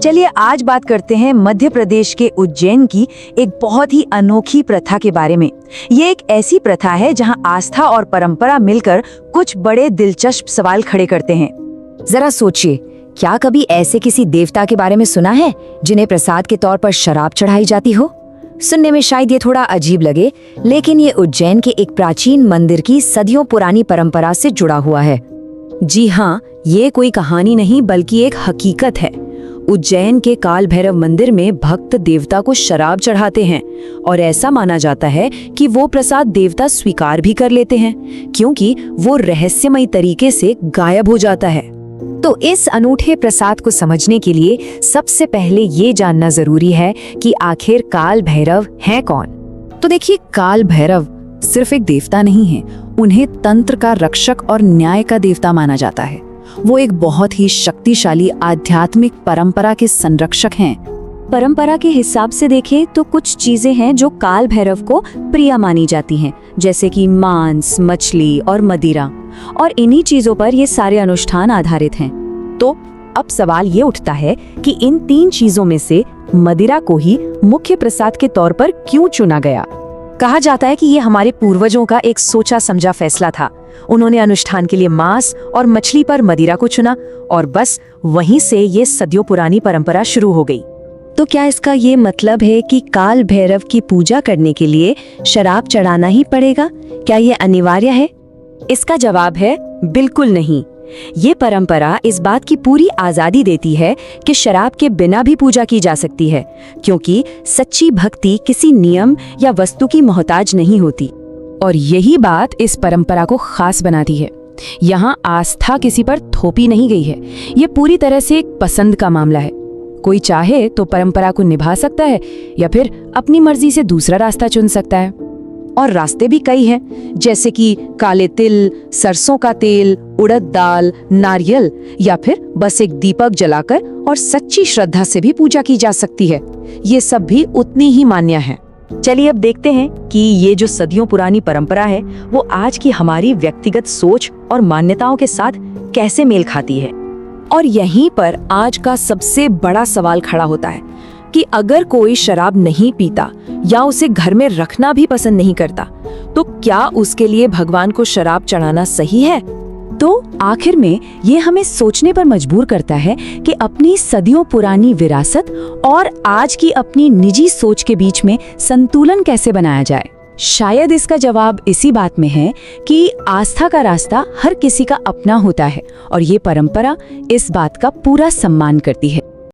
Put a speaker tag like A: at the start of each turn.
A: चलिए आज बात करते हैं मध्य प्रदेश के उज्जैन की एक बहुत ही अनोखी प्रथा के बारे में। ये एक ऐसी प्रथा है जहां आस्था और परंपरा मिलकर कुछ बड़े दिलचस्प सवाल खड़े करते हैं।
B: जरा सोचिए, क्या कभी ऐसे किसी देवता के बारे में सुना है जिन्हें प्रसाद के तौर पर शराब चढ़ाई जाती हो? सुनने में शायद ये थोड़ा अजीब लगे, लेकिन ये उज्जैन के एक प्राचीन मंदिर की सदियों पुरानी परंपरा से जुड़ा हुआ है। जी हाँ, ये कोई कहानी नहीं बल्कि एक हकीकत है। उज्जैन के काल भैरव मंदिर में भक्त देवता को शराब चढ़ाते हैं और ऐसा माना जाता है कि वो प्रसाद देवता स्वीकार भी कर लेते हैं, क्योंकि वो रहस्यमयी तरीके से गायब हो जाता है। तो इस अनूठे प्रसाद को समझने के लिए सबसे पहले ये जानना जरूरी है कि आखिर काल भैरव हैं कौन। तो देखिए, काल भैरव सिर्फ एक देवता नहीं है, उन्हें तंत्र का रक्षक और न्याय का देवता माना जाता है। वो एक बहुत ही शक्तिशाली आध्यात्मिक परंपरा के संरक्षक हैं। परंपरा के हिसाब से देखें तो कुछ चीजें हैं जो काल भैरव को प्रिय मानी जाती हैं, जैसे कि मांस, मछली और मदिरा, और इन्हीं चीजों पर ये सारे अनुष्ठान आधारित हैं। तो अब सवाल ये उठता है कि इन तीन चीजों में से मदिरा को ही मुख्य प्रसाद के तौर पर क्यों चुना गया? कहा जाता है कि ये हमारे पूर्वजों का एक सोचा समझा फैसला था। उन्होंने अनुष्ठान के लिए मांस और मछली पर मदिरा को चुना और बस वहीं से ये सदियों पुरानी परंपरा शुरू हो गई। तो क्या इसका ये मतलब है कि काल भैरव की पूजा करने के लिए शराब चढ़ाना ही पड़ेगा? क्या ये अनिवार्य है? इसका जवाब है बिल्कुल नहीं। ये परंपरा इस बात की पूरी आजादी देती है कि शराब के बिना भी पूजा की जा सकती है, क्योंकि सच्ची भक्ति किसी नियम या वस्तु की मोहताज नहीं होती। और यही बात इस परंपरा को खास बनाती है। यहाँ आस्था किसी पर थोपी नहीं गई है, ये पूरी तरह से एक पसंद का मामला है। कोई चाहे तो परंपरा को निभा सकता है या फिर अपनी मर्जी से दूसरा रास्ता चुन सकता है। और रास्ते भी कई हैं, जैसे कि काले तिल, सरसों का तेल, उड़द दाल, नारियल, या फिर बस एक दीपक जलाकर और सच्ची श्रद्धा से भी पूजा की जा सकती है। ये सब भी उतनी ही मान्य है। चलिए अब देखते हैं कि ये जो सदियों पुरानी परंपरा है वो आज की हमारी व्यक्तिगत सोच और मान्यताओं के साथ कैसे मेल खाती है। और यहीं पर आज का सबसे बड़ा सवाल खड़ा होता है कि अगर कोई शराब नहीं पीता या उसे घर में रखना भी पसंद नहीं करता, तो क्या उसके लिए भगवान को शराब चढ़ाना सही है? तो आखिर में ये हमें सोचने पर मजबूर करता है कि अपनी सदियों पुरानी विरासत और आज की अपनी निजी सोच के बीच में संतुलन कैसे बनाया जाए। शायद इसका जवाब इसी बात में है कि आस्था का रास्ता हर किसी का अपना होता है और ये परंपरा इस बात का पूरा सम्मान करती है।